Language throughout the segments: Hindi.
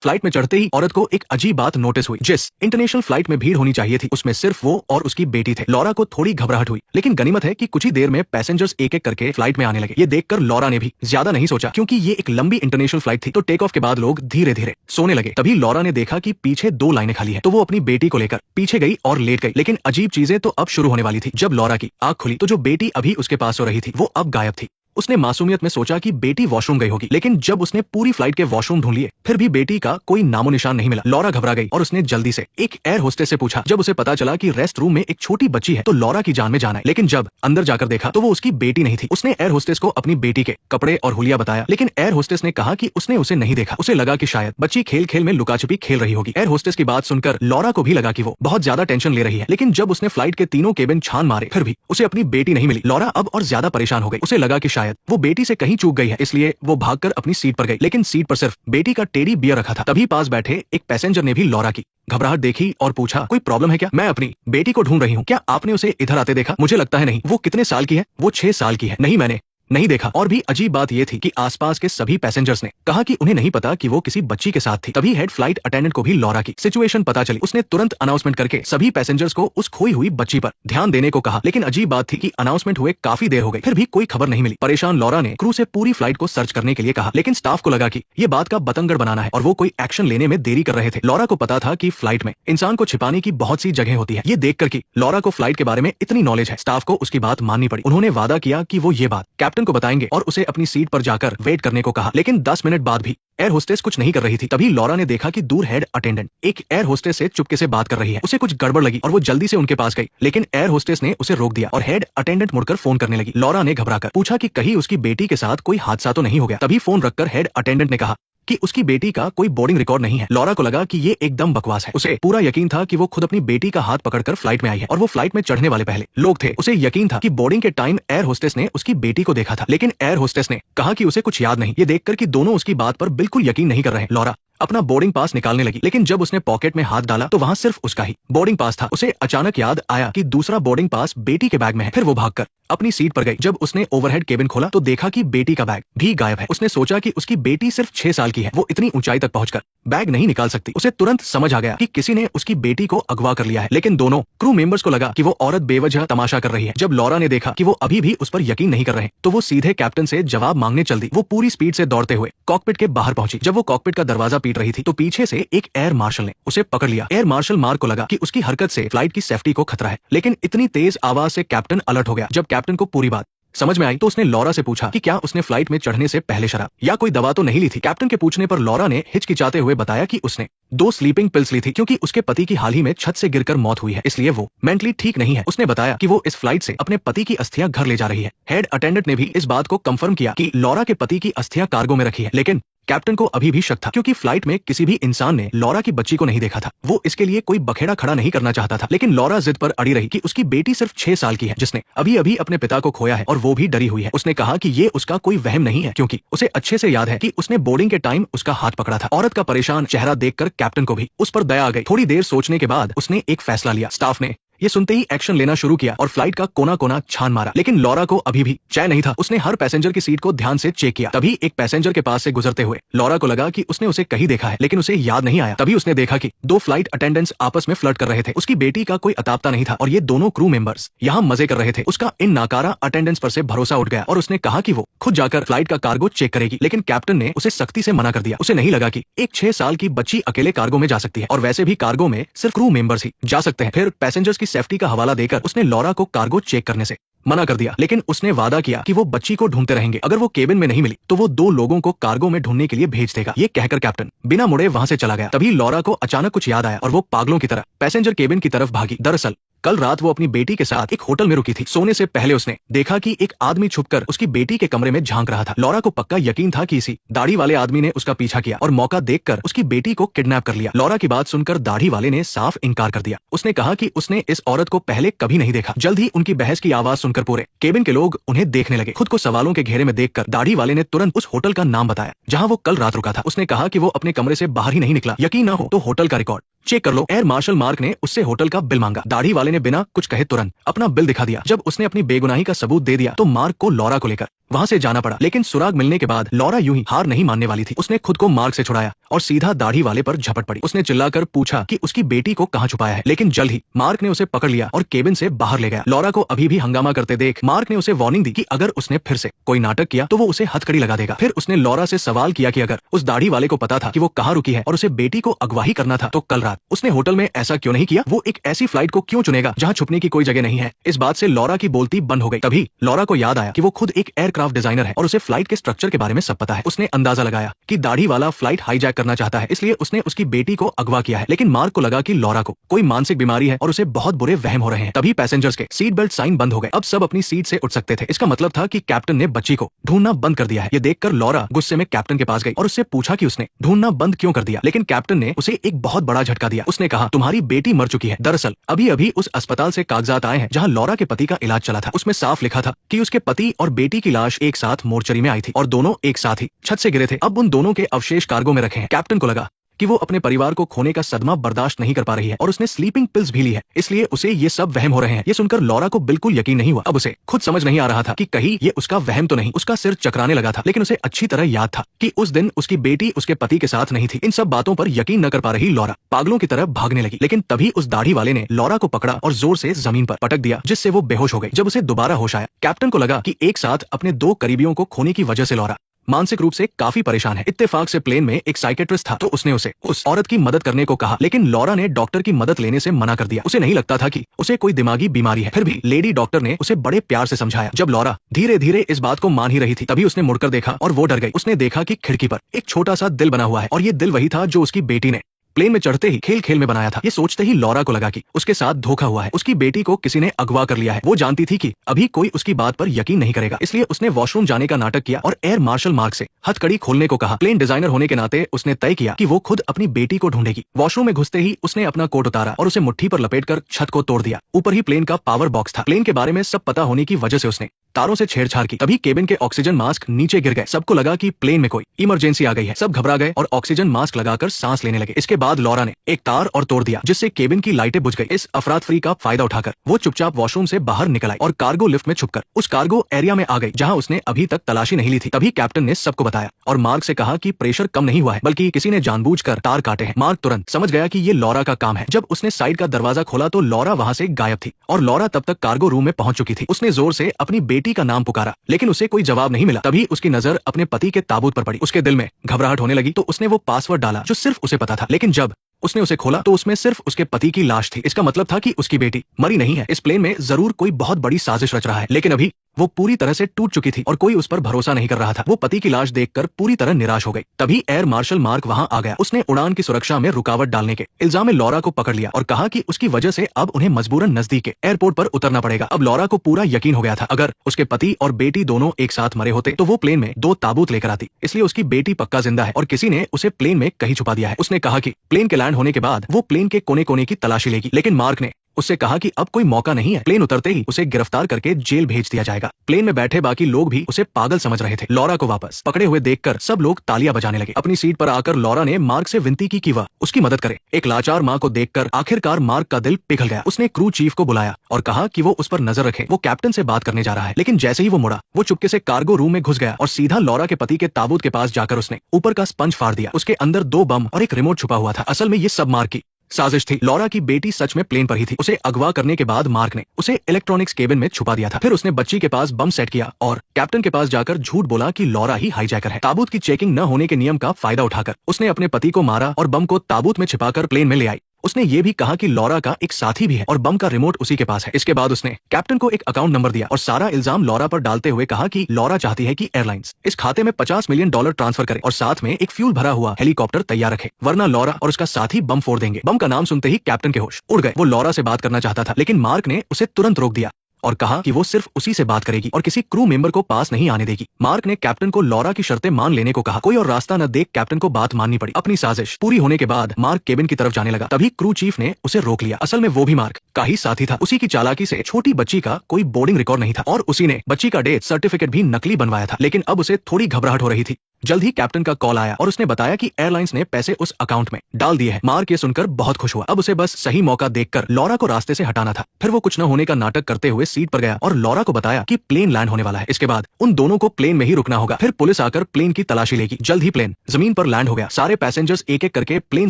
फ्लाइट में चढ़ते ही औरत को एक अजीब बात नोटिस हुई। जिस इंटरनेशनल फ्लाइट में भीड़ होनी चाहिए थी उसमें सिर्फ वो और उसकी बेटी थे। लॉरा को थोड़ी घबराहट हुई, लेकिन गनीमत है कि कुछ ही देर में पैसेंजर्स एक एक करके फ्लाइट में आने लगे। ये देखकर लॉरा ने भी ज्यादा नहीं सोचा, क्योंकि ये एक लंबी इंटरनेशनल फ्लाइट थी। तो टेक ऑफ के बाद लोग धीरे धीरे सोने लगे। तभी लॉरा ने देखा कि पीछे 2 लाइनें खाली है, तो वो अपनी बेटी को लेकर पीछे गई और लेट गई। लेकिन अजीब चीजें तो अब शुरू होने वाली थी। जब लॉरा की आंख खुली तो जो बेटी अभी उसके पास सो रही थी वो अब गायब थी। उसने मासूमियत में सोचा कि बेटी वॉशरूम गई होगी, लेकिन जब उसने पूरी फ्लाइट के वॉशरूम ढूंढ लिए फिर भी बेटी का कोई नामो निशान नहीं मिला। लॉरा घबरा गई और उसने जल्दी से एक एयर होस्टेस से पूछा। जब उसे पता चला कि रेस्ट रूम में एक छोटी बच्ची है तो लॉरा की जान में जान आई, लेकिन जब अंदर जाकर देखा तो वो उसकी बेटी नहीं थी। उसने एयर होस्टेस को अपनी बेटी के कपड़े और हुलिया बताया, लेकिन एयर होस्टेस ने कहा कि उसने उसे नहीं देखा। उसे लगा कि शायद बच्ची खेल खेल में लुका छिपी खेल रही होगी। एयर होस्टेस की बात सुनकर लॉरा को भी लगा कि वो बहुत ज्यादा टेंशन ले रही है, लेकिन जब उसने फ्लाइट के तीनों केबिन छान मारे फिर भी उसे अपनी बेटी नहीं मिली। लॉरा अब और ज्यादा परेशान हो गई। उसे लगा कि शायद वो बेटी से कहीं चूक गई है, इसलिए वो भागकर अपनी सीट पर गई, लेकिन सीट पर सिर्फ बेटी का टेडी बियर रखा था। तभी पास बैठे एक पैसेंजर ने भी लॉरा की घबराहट देखी और पूछा, कोई प्रॉब्लम है क्या? मैं अपनी बेटी को ढूंढ रही हूँ, क्या आपने उसे इधर आते देखा? मुझे लगता है नहीं। वो कितने साल की है? वो 6 साल की है। नहीं, मैंने नहीं देखा। और भी अजीब बात यह थी कि आसपास के सभी पैसेंजर्स ने कहा कि उन्हें नहीं पता कि वो किसी बच्ची के साथ थी। तभी हेड फ्लाइट अटेंडेंट को भी लॉरा की सिचुएशन पता चली। उसने तुरंत अनाउंसमेंट करके सभी पैसेंजर्स को उस खोई हुई बच्ची पर ध्यान देने को कहा, लेकिन अजीब बात थी कि अनाउंसमेंट हुए काफी देर हो गई फिर भी कोई खबर नहीं मिली। परेशान लॉरा ने क्रू से पूरी फ्लाइट को सर्च करने के लिए कहा, लेकिन स्टाफ को लगा कि ये बात का बतंगड़ बनाना है और वो कोई एक्शन लेने में देरी कर रहे थे। लॉरा को पता था कि फ्लाइट में इंसान को छिपाने की बहुत सी जगह होती है। ये देखकर कि लॉरा को फ्लाइट के बारे में इतनी नॉलेज है, स्टाफ को उसकी बात माननी पड़ी। उन्होंने वादा किया कि वो ये बात कैप्टन को बताएंगे और उसे अपनी सीट पर जाकर वेट करने को कहा, लेकिन 10 मिनट बाद भी एयर होस्टेस कुछ नहीं कर रही थी। तभी लॉरा ने देखा कि दूर हेड अटेंडेंट एक एयर होस्टेस से चुपके से बात कर रही है। उसे कुछ गड़बड़ लगी और वो जल्दी से उनके पास गई, लेकिन एयर होस्टेस ने उसे रोक दिया और हेड अटेंडेंट मुड़कर फोन करने लगी। लॉरा ने घबराकर पूछा कि कहीं उसकी बेटी के साथ कोई हादसा तो नहीं हो गया। तभी फोन रखकर हेड अटेंडेंट ने कहा कि उसकी बेटी का कोई बोर्डिंग रिकॉर्ड नहीं है। लॉरा को लगा कि ये एकदम बकवास है। उसे पूरा यकीन था कि वो खुद अपनी बेटी का हाथ पकड़कर फ्लाइट में आई है और वो फ्लाइट में चढ़ने वाले पहले लोग थे। उसे यकीन था कि बोर्डिंग के टाइम एयर होस्टेस ने उसकी बेटी को देखा था, लेकिन एयर होस्टेस ने कहा कि उसे कुछ याद नहीं। ये देखकर कि दोनों उसकी बात पर बिल्कुल यकीन नहीं कर रहे, लॉरा अपना बोर्डिंग पास निकालने लगी, लेकिन जब उसने पॉकेट में हाथ डाला तो वहां सिर्फ उसका ही बोर्डिंग पास था। उसे अचानक याद आया कि दूसरा बोर्डिंग पास बेटी के बैग में है। फिर वो भागकर अपनी सीट पर गई। जब उसने ओवरहेड केबिन खोला तो देखा कि बेटी का बैग भी गायब है। उसने सोचा कि उसकी बेटी सिर्फ 6 साल की है, वो इतनी ऊंचाई तक पहुंचकर बैग नहीं निकाल सकती। उसे तुरंत समझ आ गया कि किसी ने उसकी बेटी को अगवा कर लिया है, लेकिन दोनों क्रू मेंबर्स को लगा कि वो औरत बेवजह तमाशा कर रही है। जब लॉरा ने देखा कि वो अभी भी उस पर यकीन नहीं कर रहे, तो वो सीधे कैप्टन से जवाब मांगने चल दी। वो पूरी स्पीड से दौड़ते हुए कॉकपिट के बाहर पहुंची। जब वो कॉकपिट का दरवाजा पीट रही थी तो पीछे से एक एयर मार्शल ने उसे पकड़ लिया। एयर मार्शल मार्क को लगा कि उसकी हरकत से फ्लाइट की सेफ्टी को खतरा है, लेकिन इतनी तेज आवाज से कैप्टन अलर्ट हो गया। जब कैप्टन को पूरी बात समझ में आई तो उसने लॉरा से पूछा कि क्या उसने फ्लाइट में चढ़ने से पहले शराब या कोई दवा तो नहीं ली थी। कैप्टन के पूछने पर लॉरा ने हिचकिचाते हुए बताया कि उसने 2 स्लीपिंग पिल्स ली थी, क्योंकि उसके पति की हाल ही में छत से गिरकर मौत हुई है, इसलिए वो मेंटली ठीक नहीं है। उसने बताया कि वो इस फ्लाइट से अपने पति की अस्थियां घर ले जा रही है। हेड अटेंडेंट ने भी इस बात को कंफर्म किया कि लॉरा के पति की अस्थियां कार्गो में रखी है, लेकिन कैप्टन को अभी भी शक था, क्योंकि फ्लाइट में किसी भी इंसान ने लॉरा की बच्ची को नहीं देखा था। वो इसके लिए कोई बखेड़ा खड़ा नहीं करना चाहता था, लेकिन लॉरा जिद पर अड़ी रही कि उसकी बेटी सिर्फ 6 साल की है, जिसने अभी अभी अपने पिता को खोया है और वो भी डरी हुई है। उसने कहा कि ये उसका कोई वहम नहीं है, क्योंकि उसे अच्छे से याद है कि उसने बोर्डिंग के टाइम उसका हाथ पकड़ा था। औरत का परेशान चेहरा देखकर कैप्टन को भी उस पर दया आ गई। थोड़ी देर सोचने के बाद उसने एक फैसला लिया। स्टाफ ने ये सुनते ही एक्शन लेना शुरू किया और फ्लाइट का कोना कोना छान मारा, लेकिन लॉरा को अभी भी चैन नहीं था। उसने हर पैसेंजर की सीट को ध्यान से चेक किया। तभी एक पैसेंजर के पास से गुजरते हुए लॉरा को लगा कि उसने उसे कहीं देखा है, लेकिन उसे याद नहीं आया। तभी उसने देखा कि 2 फ्लाइट अटेंडेंट्स आपस में फ्लर्ट कर रहे थे। उसकी बेटी का कोई अतापता नहीं था और ये दोनों क्रू मेंबर्स यहाँ मजे कर रहे थे। उसका इन नाकारा अटेंडेंट्स पर से भरोसा उठ गया और उसने कहा कि वो खुद जाकर फ्लाइट का कार्गो चेक करेगी, लेकिन कैप्टन ने उसे सख्ती से मना कर दिया। उसे नहीं लगा कि एक 6 साल की बच्ची अकेले कार्गो में जा सकती है, और वैसे भी कार्गो में सिर्फ क्रू मेंबर्स ही जा सकते हैं। फिर पैसेंजर्स की सेफ्टी का हवाला उसने लॉरा को कार्गो चेक करने से मना कर दिया, लेकिन उसने वादा किया कि वो बच्ची को ढूंढते रहेंगे। अगर वो केबिन में नहीं मिली तो वो 2 लोगों को कार्गो में ढूंढने के लिए भेज देगा। ये कहकर कैप्टन बिना मुड़े वहां से चला गया। तभी लॉरा को अचानक कुछ याद आया और वो पागलों की तरह पैसेंजर केबिन की तरफ भागी। दरअसल कल रात वो अपनी बेटी के साथ एक होटल में रुकी थी। सोने से पहले उसने देखा कि एक आदमी छुपकर उसकी बेटी के कमरे में झांक रहा था। लॉरा को पक्का यकीन था कि इसी दाढ़ी वाले आदमी ने उसका पीछा किया और मौका देखकर उसकी बेटी को किडनैप कर लिया। लॉरा की बात सुनकर दाढ़ी वाले ने साफ इनकार कर दिया। उसने कहा कि उसने इस औरत को पहले कभी नहीं देखा। जल्द ही उनकी बहस की आवाज सुनकर पूरे केबिन के लोग उन्हें देखने लगे। खुद को सवालों के घेरे में देखकर दाढ़ी वाले ने तुरंत उस होटल का नाम बताया जहां वो कल रात रुका था। उसने कहा कि वो अपने कमरे से बाहर ही नहीं निकला। यकीन ना हो तो होटल का रिकॉर्ड चेक कर लो। एयर मार्शल मार्क ने उससे होटल का बिल मांगा। दाढ़ी वाले ने बिना कुछ कहे तुरंत अपना बिल दिखा दिया। जब उसने अपनी बेगुनाही का सबूत दे दिया तो मार्क को लॉरा को लेकर वहाँ से जाना पड़ा। लेकिन सुराग मिलने के बाद लॉरा यूं ही हार नहीं मानने वाली थी। उसने खुद को मार्क से छुड़ाया और सीधा दाढ़ी वाले पर झपट पड़ी। उसने चिल्लाकर पूछा कि उसकी बेटी को कहाँ छुपाया है, लेकिन जल्द ही मार्क ने उसे पकड़ लिया और केबिन से बाहर ले गया। लॉरा को अभी भी हंगामा करते देख मार्क ने उसे वार्निंग दी कि अगर उसने फिर से कोई नाटक किया तो वो उसे हथकड़ी लगा देगा। फिर उसने लॉरा से सवाल किया कि अगर उस दाढ़ी वाले को पता था कि वो कहाँ रुकी है और उसे बेटी को अगवा करना था तो कल रात उसने होटल में ऐसा क्यों नहीं किया? वो एक ऐसी फ्लाइट को क्यों चुनेगा जहाँ छुपने की कोई जगह नहीं है? इस बात से लॉरा की बोलती बंद हो गई। तभी लॉरा को याद आया कि वो खुद एक एयरक्राफ्ट डिजाइनर है और उसे फ्लाइट के स्ट्रक्चर के बारे में सब पता है। उसने अंदाजा लगाया कि दाढ़ी वाला फ्लाइट हाईजैक करना चाहता है, इसलिए उसने उसकी बेटी को अगवा किया है। लेकिन मार्क को लगा कि लॉरा को कोई मानसिक बीमारी है और उसे बहुत बुरे वहम हो रहे हैं। तभी पैसेंजर्स के सीट बेल्ट साइन बंद हो गए। अब सब अपनी सीट से उठ सकते थे। इसका मतलब था कि कैप्टन ने बच्ची को ढूंढना बंद कर दिया है। ये देखकर लॉरा गुस्से में कैप्टन के पास गई और उससे पूछा कि उसने ढूंढना बंद क्यों कर दिया। लेकिन कैप्टन ने उसे एक बहुत बड़ा झटका दिया। उसने कहा, तुम्हारी बेटी मर चुकी है। दरअसल अभी अभी उस अस्पताल से कागजात आए हैं जहां लॉरा के पति का इलाज चला था। उसमें साफ लिखा था कि उसके पति और बेटी की लाश एक साथ मोर्चरी में आई थी और दोनों एक साथ ही छत से गिरे थे। अब उन दोनों के अवशेष कार्गो में रखे हैं। कैप्टन को लगा कि वो अपने परिवार को खोने का सदमा बर्दाश्त नहीं कर पा रही है और उसने स्लीपिंग पिल्स भी ली है, इसलिए उसे ये सब वहम हो रहे हैं। ये सुनकर लॉरा को बिल्कुल यकीन नहीं हुआ। अब उसे खुद समझ नहीं आ रहा था कि कहीं ये उसका वहम तो नहीं। उसका सिर चकराने लगा था, लेकिन उसे अच्छी तरह याद था कि उस दिन उसकी बेटी उसके पति के साथ नहीं थी। इन सब बातों पर यकीन न कर पा रही लॉरा पागलों की तरह भागने लगी। लेकिन तभी उस दाढ़ी वाले ने लॉरा को पकड़ा और जोर से जमीन पर पटक दिया, जिससे वो बेहोश हो गई। जब उसे दोबारा होश आया, कैप्टन को लगा कि एक साथ अपने दो करीबियों को खोने की वजह से लॉरा मानसिक रूप से काफी परेशान है। इत्तेफाक से प्लेन में एक साइकेट्रिस्ट था तो उसने उसे उस औरत की मदद करने को कहा, लेकिन लॉरा ने डॉक्टर की मदद लेने से मना कर दिया। उसे नहीं लगता था कि उसे कोई दिमागी बीमारी है। फिर भी लेडी डॉक्टर ने उसे बड़े प्यार से समझाया। जब लॉरा धीरे धीरे इस बात को मान ही रही थी, तभी उसने मुड़कर देखा और वो डर गई। उसने देखा कि खिड़की पर एक छोटा सा दिल बना हुआ है और ये दिल वही था जो उसकी बेटी ने प्लेन में चढ़ते ही खेल खेल में बनाया था। ये सोचते ही लॉरा को लगा कि उसके साथ धोखा हुआ है। उसकी बेटी को किसी ने अगवा कर लिया है। वो जानती थी कि अभी कोई उसकी बात पर यकीन नहीं करेगा, इसलिए उसने वॉशरूम जाने का नाटक किया और एयर मार्शल मार्क से हथकड़ी खोलने को कहा। प्लेन डिजाइनर होने के नाते उसने तय किया कि वो खुद अपनी बेटी को ढूंढेगी। वॉशरूम में घुसते ही उसने अपना कोट उतारा और उसे मुट्ठी पर लपेटकर छत को तोड़ दिया। ऊपर ही प्लेन का पावर बॉक्स था। प्लेन के बारे में सब पता होने की वजह से उसने तारों से छेड़छाड़ की। तभी केबिन के ऑक्सीजन मास्क नीचे गिर गए। सबको लगा कि प्लेन में कोई इमरजेंसी आ गई है। सब घबरा गए और ऑक्सीजन मास्क लगाकर सांस लेने लगे। इसके बाद लॉरा ने एक तार और तोड़ दिया, जिससे केबिन की लाइटें बुझ गई। इस अफरातफरी का फायदा उठाकर वो चुपचाप वॉशरूम से बाहर निकल आई और कार्गो लिफ्ट में छुपकर उस कार्गो एरिया में आ गई जहां उसने अभी तक तलाशी नहीं ली थी। तभी कैप्टन ने सबको बताया और मार्क से कहा कि प्रेशर कम नहीं हुआ है, बल्कि किसी ने जानबूझकर तार काटे हैं। मार्क तुरंत समझ गया कि ये लॉरा का काम है। जब उसने साइड का दरवाजा खोला तो लॉरा वहां से गायब थी और लॉरा तब तक कार्गो रूम में पहुंच चुकी थी। उसने जोर से अपनी बेटी का नाम पुकारा, लेकिन उसे कोई जवाब नहीं मिला। तभी उसकी नजर अपने पति के ताबूत पर पड़ी। उसके दिल में घबराहट होने लगी तो उसने वो पासवर्ड डाला जो सिर्फ उसे पता था। लेकिन जब उसने उसे खोला तो उसमें सिर्फ उसके पति की लाश थी। इसका मतलब था कि उसकी बेटी मरी नहीं है। इस प्लेन में जरूर कोई बहुत बड़ी साजिश रच रहा है, लेकिन अभी वो पूरी तरह से टूट चुकी थी और कोई उस पर भरोसा नहीं कर रहा था। वो पति की लाश देखकर पूरी तरह निराश हो गई। तभी एयर मार्शल मार्क वहां आ गया। उसने उड़ान की सुरक्षा में रुकावट डालने के इल्जाम में लॉरा को पकड़ लिया और कहा कि उसकी वजह से अब उन्हें मजबूरन नजदीक के एयरपोर्ट पर उतरना पड़ेगा। अब लॉरा को पूरा यकीन हो गया था, अगर उसके पति और बेटी दोनों एक साथ मरे होते तो वो प्लेन में दो ताबूत लेकर आती। इसलिए उसकी बेटी पक्का जिंदा है और किसी ने उसे प्लेन में कहीं छुपा दिया है। उसने कहा कि प्लेन के लैंड होने के बाद वो प्लेन के कोने कोने की तलाशी लेगी, लेकिन मार्क ने उससे कहा कि अब कोई मौका नहीं है। प्लेन उतरते ही उसे गिरफ्तार करके जेल भेज दिया जाएगा। प्लेन में बैठे बाकी लोग भी उसे पागल समझ रहे थे। लॉरा को वापस पकड़े हुए देखकर सब लोग तालियां बजाने लगे। अपनी सीट पर आकर लॉरा ने मार्क से विनती की कि वह उसकी मदद करे। एक लाचार माँ को देखकर आखिरकार मार्क का दिल पिघल गया। उसने क्रू चीफ को बुलाया और कहा कि वो उस पर नजर रखे, वो कैप्टन से बात करने जा रहा है। लेकिन जैसे ही वो मुड़ा, वो चुपके से कार्गो रूम में घुस गया और सीधा लॉरा के पति के ताबूत के पास जाकर उसने ऊपर का स्पंज फाड़ दिया। उसके अंदर दो बम और एक रिमोट छुपा हुआ था। असल में ये सब मार्क की साजिश थी। लॉरा की बेटी सच में प्लेन पर ही थी। उसे अगवा करने के बाद मार्क ने उसे इलेक्ट्रॉनिक्स केबिन में छुपा दिया था। फिर उसने बच्ची के पास बम सेट किया और कैप्टन के पास जाकर झूठ बोला कि लॉरा ही हाईजैकर है। ताबूत की चेकिंग न होने के नियम का फायदा उठाकर उसने अपने पति को मारा और बम को ताबूत में छिपाकर प्लेन में ले आई। उसने ये भी कहा कि लॉरा का एक साथी भी है और बम का रिमोट उसी के पास है। इसके बाद उसने कैप्टन को एक अकाउंट नंबर दिया और सारा इल्जाम लॉरा पर डालते हुए कहा कि लॉरा चाहती है कि एयरलाइंस इस खाते में $50 मिलियन ट्रांसफर करे और साथ में एक फ्यूल भरा हुआ हेलीकॉप्टर तैयार रखे, वरना लॉरा और उसका साथी बम फोड़ देंगे। बम का नाम सुनते ही कैप्टन के होश उड़ गए। वो लॉरा से बात करना चाहता था, लेकिन मार्क ने उसे तुरंत रोक दिया और कहा कि वो सिर्फ उसी से बात करेगी और किसी क्रू मेंबर को पास नहीं आने देगी। मार्क ने कैप्टन को लॉरा की शर्तें मान लेने को कहा। कोई और रास्ता न देख कैप्टन को बात माननी पड़ी। अपनी साजिश पूरी होने के बाद मार्क केबिन की तरफ जाने लगा। तभी क्रू चीफ ने उसे रोक लिया। असल में वो भी मार्क का ही साथी था। उसी की चालाकी से छोटी बच्ची का कोई बोर्डिंग रिकॉर्ड नहीं था और उसी ने बच्ची का डेथ सर्टिफिकेट भी नकली बनवाया था। लेकिन अब उसे थोड़ी घबराहट हो रही थी। जल्द ही कैप्टन का कॉल आया और उसने बताया कि एयरलाइंस ने पैसे उस अकाउंट में डाल दिए हैं। मार्क ये सुनकर बहुत खुश हुआ। अब उसे बस सही मौका देखकर लॉरा को रास्ते से हटाना था। फिर वो कुछ न होने का नाटक करते हुए सीट पर गया और लॉरा को बताया कि प्लेन लैंड होने वाला है। इसके बाद उन दोनों को प्लेन में ही रुकना होगा, फिर पुलिस आकर प्लेन की तलाशी लेगी। जल्द ही प्लेन जमीन पर लैंड हो गया। सारे पैसेंजर्स एक एक करके प्लेन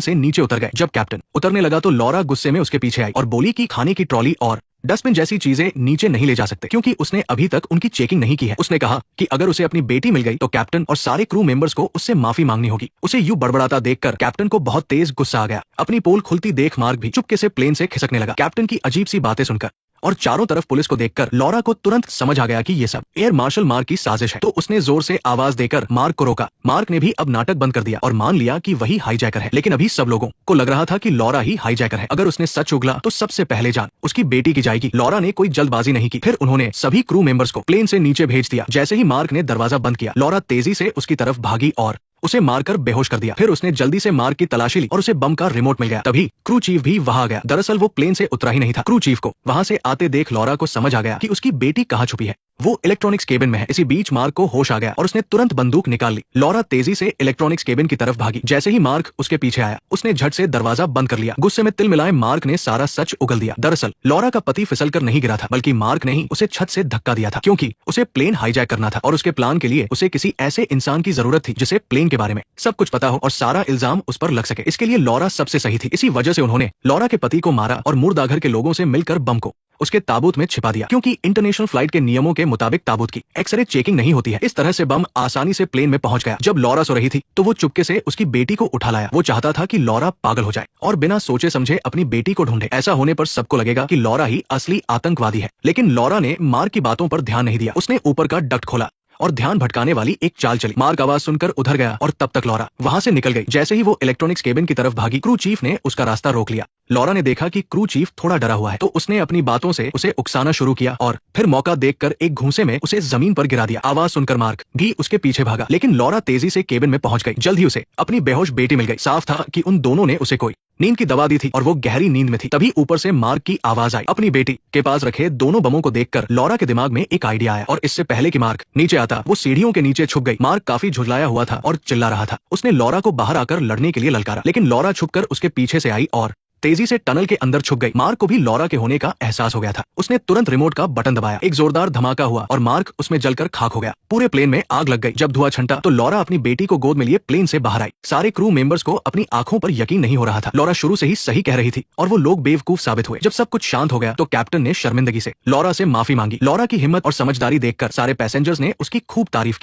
से नीचे उतर गए। जब कैप्टन उतरने लगा तो लॉरा गुस्से में उसके पीछे आई और बोली कि खाने की ट्रॉली और डस्टबिन जैसी चीजें नीचे नहीं ले जा सकते क्योंकि उसने अभी तक उनकी चेकिंग नहीं की है। उसने कहा कि अगर उसे अपनी बेटी मिल गई तो कैप्टन और सारे क्रू मेंबर्स को उससे माफी मांगनी होगी। उसे यूं बड़बड़ाता देखकर कैप्टन को बहुत तेज गुस्सा आ गया। अपनी पोल खुलती देख मार्क भी चुपके से प्लेन से खिसकने लगा। कैप्टन की अजीब सी बातें सुनकर और चारों तरफ पुलिस को देखकर लॉरा को तुरंत समझ आ गया कि ये सब एयर मार्शल मार्क की साजिश है, तो उसने जोर से आवाज देकर मार्क को रोका। मार्क ने भी अब नाटक बंद कर दिया और मान लिया कि वही हाईजैकर है, लेकिन अभी सब लोगों को लग रहा था कि लॉरा ही हाईजैकर है। अगर उसने सच उगला तो सबसे पहले जान उसकी बेटी की जाएगी। लॉरा ने कोई जल्दबाजी नहीं की। फिर उन्होंने सभी क्रू मेंबर्स को प्लेन से नीचे भेज दिया। जैसे ही मार्क ने दरवाजा बंद किया, लॉरा तेजी से उसकी तरफ भागी और उसे मारकर बेहोश कर दिया। फिर उसने जल्दी से मार्क की तलाशी ली और उसे बम का रिमोट मिल गया। तभी क्रू चीफ भी वहां आ गया। दरअसल वो प्लेन से उतरा ही नहीं था। क्रू चीफ को वहां से आते देख लॉरा को समझ आ गया कि उसकी बेटी कहाँ छुपी है। वो इलेक्ट्रॉनिक्स केबिन में है। इसी बीच मार्क को होश आ गया और उसने तुरंत बंदूक निकाल ली। लॉरा तेजी से इलेक्ट्रॉनिक्स केबिन की तरफ भागी। जैसे ही मार्क उसके पीछे आया, उसने झट से दरवाजा बंद कर लिया। गुस्से में तिल मिलाए मार्क ने सारा सच उगल दिया। दरअसल लॉरा का पति फिसलकर नहीं गिरा था, बल्कि मार्क ने ही उसे छत से धक्का दिया था, क्योंकि उसे प्लेन हाईजैक करना था और उसके प्लान के लिए उसे किसी ऐसे इंसान की जरूरत थी जिसे प्लेन के बारे में सब कुछ पता हो और सारा इल्जाम उस पर लग सके। इसके लिए लॉरा सबसे सही थी। इसी वजह से उन्होंने लॉरा के पति को मारा और मुर्दाघर के लोगों से मिलकर बम को उसके ताबूत में छिपा दिया, क्योंकि इंटरनेशनल फ्लाइट के नियमों के मुताबिक ताबूत की एक्सरे चेकिंग नहीं होती है। इस तरह से बम आसानी से प्लेन में पहुंच गया। जब लॉरा सो रही थी तो वो चुपके से उसकी बेटी को उठा लाया। वो चाहता था कि लॉरा पागल हो जाए और बिना सोचे समझे अपनी बेटी को ढूंढे। ऐसा होने पर सबको लगेगा कि लॉरा ही असली आतंकवादी है। लेकिन लॉरा ने मार्क की बातों पर ध्यान नहीं दिया। उसने ऊपर का डक्ट खोला और ध्यान भटकाने वाली एक चाल चली। मार्क आवाज सुनकर उधर गया और तब तक लॉरा वहां से निकल गई। जैसे ही वो इलेक्ट्रॉनिक्स केबिन की तरफ भागी, क्रू चीफ ने उसका रास्ता रोक लिया। लॉरा ने देखा कि क्रू चीफ थोड़ा डरा हुआ है, तो उसने अपनी बातों से उसे उकसाना शुरू किया और फिर मौका देखकर एक घूंसे में उसे जमीन पर गिरा दिया। आवाज सुनकर मार्क भी उसके पीछे भागा, लेकिन लॉरा तेजी से केबिन में पहुंच गई। जल्द ही उसे अपनी बेहोश बेटी मिल गई। साफ था कि उन दोनों ने उसे कोई नींद की दवा दी थी और वो गहरी नींद में थी। तभी ऊपर से मार्क की आवाज आई। अपनी बेटी के पास रखे दोनों बमों को देखकर लॉरा के दिमाग में एक आइडिया आया और इससे पहले कि मार्क नीचे आता, वो सीढ़ियों के नीचे छुप गई। मार्क काफी झुंझलाया हुआ था और चिल्ला रहा था। उसने लॉरा को बाहर आकर लड़ने के लिए ललकारा, लेकिन लॉरा छुपकर उसके पीछे से आई और तेजी से टनल के अंदर छुप गई। मार्क को भी लॉरा के होने का एहसास हो गया था। उसने तुरंत रिमोट का बटन दबाया। एक जोरदार धमाका हुआ और मार्क उसमें जलकर खाक हो गया। पूरे प्लेन में आग लग गई। जब धुआं छंटा तो लॉरा अपनी बेटी को गोद में लिए प्लेन से बाहर आई। सारे क्रू मेंबर्स को अपनी आंखों पर यकीन नहीं हो रहा था। लॉरा शुरू से ही सही कह रही थी और वो लोग बेवकूफ साबित हुए। जब सब कुछ शांत हो गया तो कैप्टन ने शर्मिंदगी से लॉरा से माफी मांगी। लॉरा की हिम्मत और समझदारी देखकर सारे पैसेंजर्स ने उसकी खूब तारीफ की।